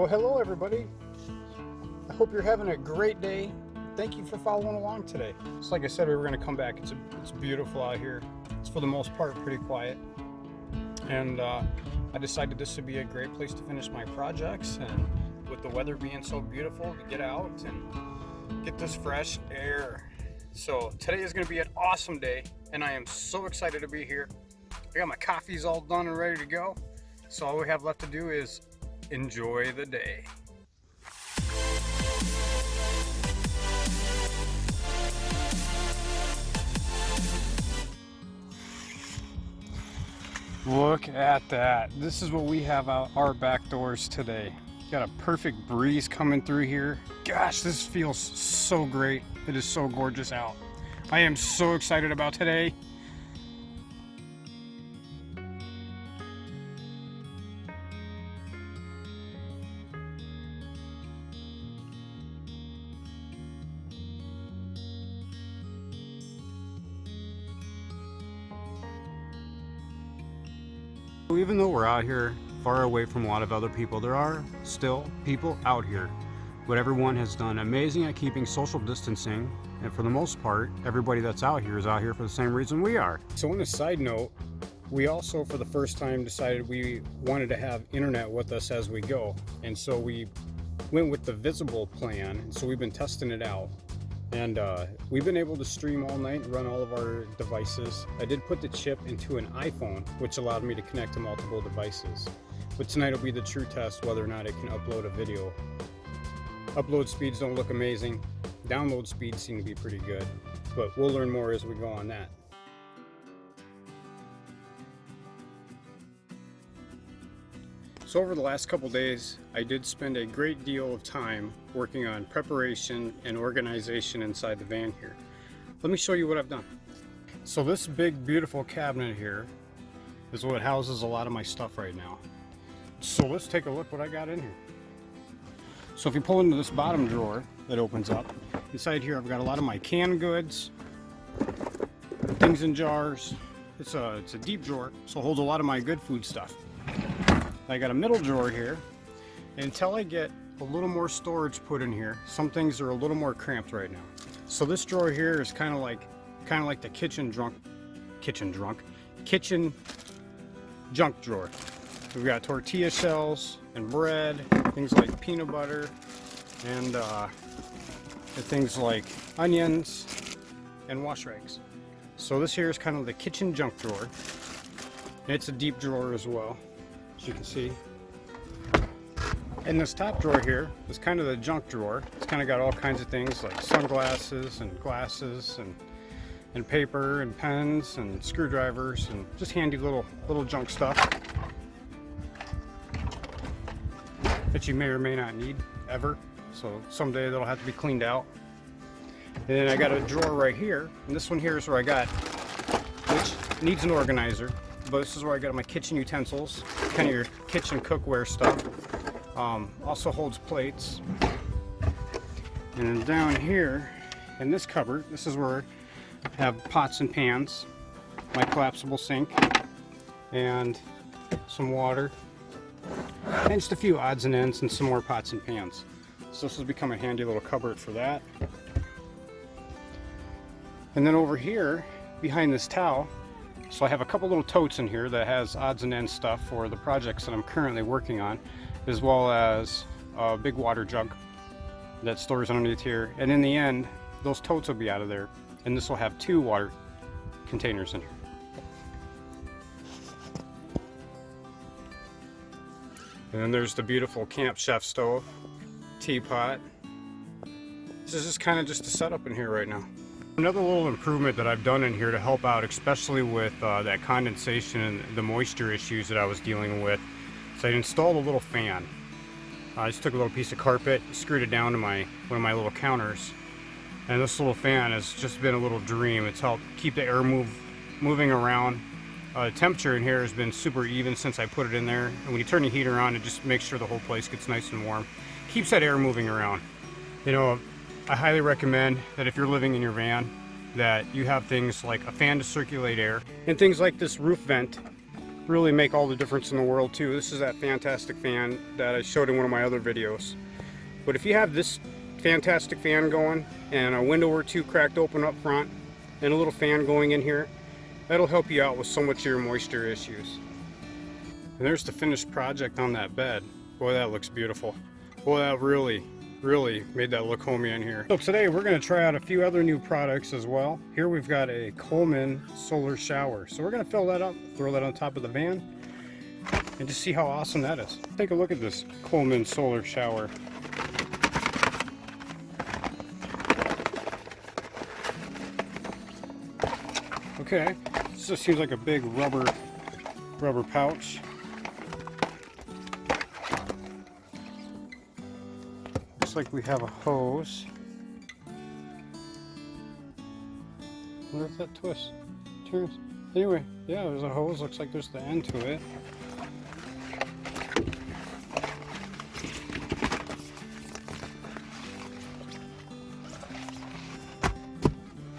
Well, hello everybody. I hope you're having a great day. Thank you for following along today. Just like I said, we were going to come back. It's beautiful out here. It's for the most part pretty quiet. And I decided this would be a great place to finish my projects. And with the weather being so beautiful, to get out and get this fresh air. So today is going to be an awesome day, and I am so excited to be here. I got my coffees all done and ready to go. So all we have left to do is enjoy the day. Look at that. This is what we have out our back doors today. Got a perfect breeze coming through here. Gosh, this feels so great. It is so gorgeous out. I am so excited about today. Even though we're out here far away from a lot of other people, there are still people out here. But everyone has done amazing at keeping social distancing, and for the most part, everybody that's out here is out here for the same reason we are. So on a side note, we also for the first time decided we wanted to have internet with us as we go, and so we went with the visible plan. So we've been testing it out, and we've been able to stream all night and run all of our devices. I did put the chip into an iPhone, which allowed me to connect to multiple devices. But tonight will be the true test whether or not it can upload a video. Upload speeds don't look amazing. Download speeds seem to be pretty good, but we'll learn more as we go on that. So over the last couple days, I did spend a great deal of time working on preparation and organization inside the van here. Let me show you what I've done. So this big, beautiful cabinet here is what houses a lot of my stuff right now. So let's take a look what I got in here. So if you pull into this bottom drawer that opens up, inside here I've got a lot of my canned goods, things in jars. It's a deep drawer, so it holds a lot of my good food stuff. I got a middle drawer here, and until I get a little more storage put in here, some things are a little more cramped right now. So this drawer here is kind of like the kitchen junk drawer. We've got tortilla shells and bread, things like peanut butter, and things like onions and wash rags. So this here is kind of the kitchen junk drawer, and it's a deep drawer as well, as you can see. And this top drawer here is kind of the junk drawer. It's kind of got all kinds of things like sunglasses and glasses and paper and pens and screwdrivers and just handy little junk stuff that you may or may not need ever. So someday that'll have to be cleaned out. And then I got a drawer right here, and this one here is where I got, which needs an organizer, but this is where I got my kitchen utensils, kind of your kitchen cookware stuff. Also holds plates. And then down here in this cupboard, this is where I have pots and pans, my collapsible sink, and some water, and just a few odds and ends and some more pots and pans. So this has become a handy little cupboard for that. And then over here behind this towel, so I have a couple little totes in here that has odds and ends stuff for the projects that I'm currently working on, as well as a big water jug that stores underneath here. And in the end, those totes will be out of there, and this will have 2 water containers in here. And then there's the beautiful Camp Chef stove, teapot. This is just kind of just a setup in here right now. Another little improvement that I've done in here to help out, especially with that condensation and the moisture issues that I was dealing with, so I installed a little fan. I just took a little piece of carpet, screwed it down to one of my little counters, and this little fan has just been a little dream. It's helped keep the air moving around. The temperature in here has been super even since I put it in there, and when you turn the heater on, it just makes sure the whole place gets nice and warm. Keeps that air moving around. You know, I highly recommend that if you're living in your van, that you have things like a fan to circulate air, and things like this roof vent really make all the difference in the world too. This is that Fan-Tastic fan that I showed in one of my other videos. But if you have this Fan-Tastic fan going and a window or two cracked open up front and a little fan going in here, that'll help you out with so much of your moisture issues. And there's the finished project on that bed. Boy, that looks beautiful. Boy, that really made that look homey in here. So today we're going to try out a few other new products as well. Here we've got a Coleman solar shower. So we're going to fill that up, throw that on top of the van, and just see how awesome that is. Take a look at this Coleman solar shower. Okay, this just seems like a big rubber pouch. Looks like we have a hose. I wonder if that twists, turns. Anyway, yeah, there's a hose. Looks like there's the end to it.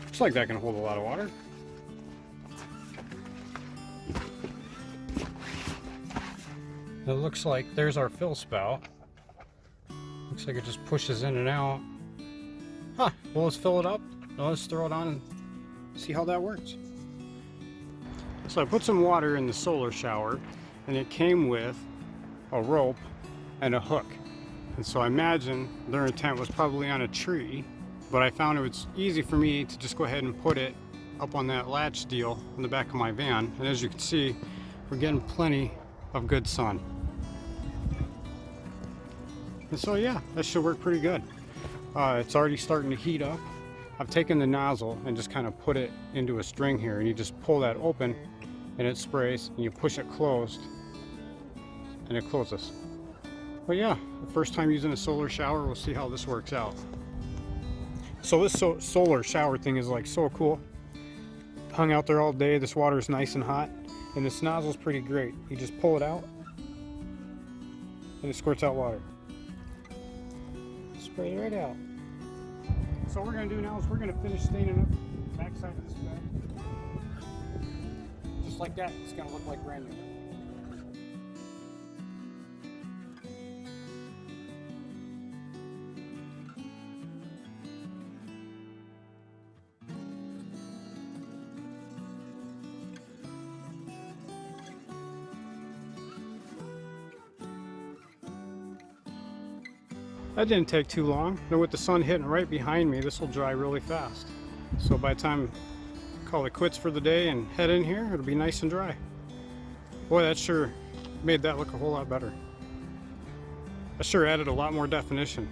Looks like that can hold a lot of water. It looks like there's our fill spout. Looks like it just pushes in and out. Huh, well, let's fill it up. Now let's throw it on and see how that works. So I put some water in the solar shower, and it came with a rope and a hook. And so I imagine their intent was probably on a tree, but I found it was easy for me to just go ahead and put it up on that latch deal in the back of my van. And as you can see, we're getting plenty of good sun. And so yeah, that should work pretty good. It's already starting to heat up. I've taken the nozzle and just kind of put it into a string here, and you just pull that open and it sprays, and you push it closed and it closes. But yeah, the first time using a solar shower, we'll see how this works out. So this solar shower thing is like so cool. Hung out there all day. This water is nice and hot, and this nozzle is pretty great. You just pull it out and it squirts out water. Spray it right out. So what we're going to do now is we're going to finish staining up the backside of this bed. Just like that, it's going to look like brand new. That didn't take too long. And with the sun hitting right behind me, this will dry really fast. So by the time I call it quits for the day and head in here, it'll be nice and dry. Boy, that sure made that look a whole lot better. That sure added a lot more definition.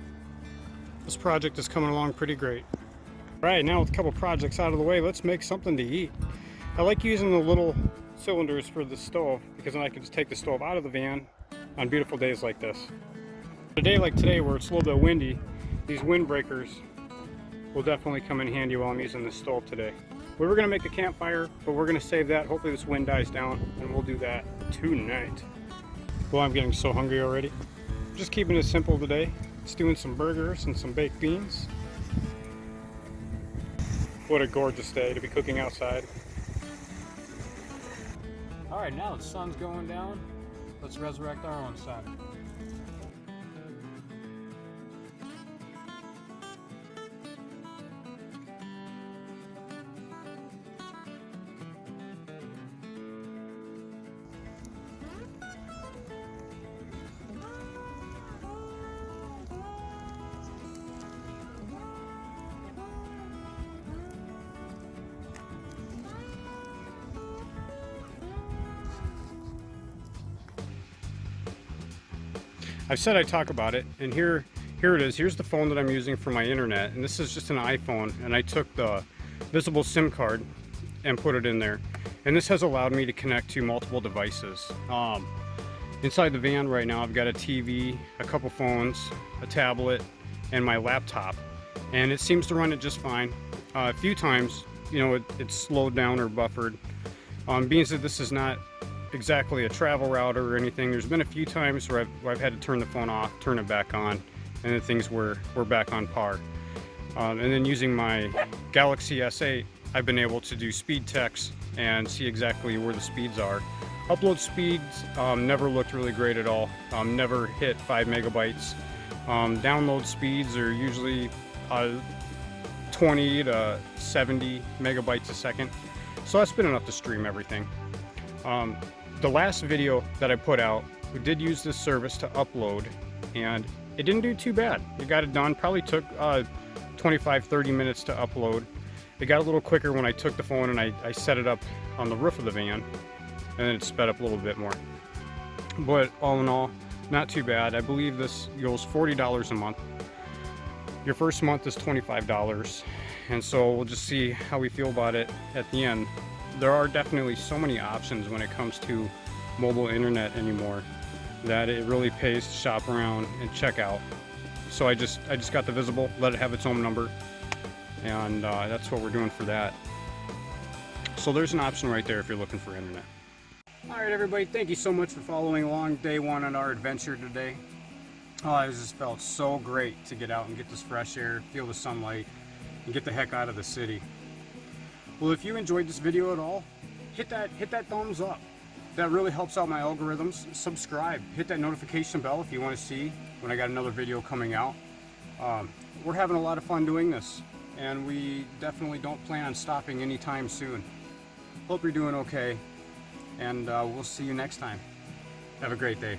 This project is coming along pretty great. All right, now with a couple projects out of the way, let's make something to eat. I like using the little cylinders for the stove because then I can just take the stove out of the van on beautiful days like this. A day like today where it's a little bit windy, these windbreakers will definitely come in handy while I'm using this stove today. We were going to make a campfire, but we're going to save that. Hopefully this wind dies down and we'll do that tonight. Well, I'm getting so hungry already. Just keeping it simple today. Just doing some burgers and some baked beans. What a gorgeous day to be cooking outside. Alright, now the sun's going down. Let's resurrect our own sun. I've said I'd talk about it, and here it is. Here's the phone that I'm using for my internet, and this is just an iPhone, and I took the visible SIM card and put it in there, and this has allowed me to connect to multiple devices. Inside the van right now, I've got a TV, a couple phones, a tablet, and my laptop, and it seems to run it just fine. A few times, you know, it's slowed down or buffered. Being that this is not exactly a travel router or anything, there's been a few times where I've had to turn the phone off, turn it back on, and then things were back on par. And then using my Galaxy S8, I've been able to do speed text and see exactly where the speeds are Upload speeds never looked really great at all. Never hit 5 megabytes. Download speeds are usually 20 to 70 megabytes a second. So that's been enough to stream everything. The last video that I put out, we did use this service to upload, and it didn't do too bad. It got it done. Probably took 25-30 minutes to upload. It got a little quicker when I took the phone and I set it up on the roof of the van, and then it sped up a little bit more. But all in all, not too bad. I believe this goes $40 a month. Your first month is $25, and so we'll just see how we feel about it at the end. There are definitely so many options when it comes to mobile internet anymore that it really pays to shop around and check out. So I just got the Visible, let it have its own number, and that's what we're doing for that. So there's an option right there if you're looking for internet. Alright everybody, thank you so much for following along day one on our adventure today. Oh, it just felt so great to get out and get this fresh air, feel the sunlight, and get the heck out of the city. Well, if you enjoyed this video at all, hit that thumbs up. That really helps out my algorithms. Subscribe, hit that notification bell if you want to see when I got another video coming out. We're having a lot of fun doing this, and we definitely don't plan on stopping anytime soon. Hope you're doing okay, and we'll see you next time. Have a great day.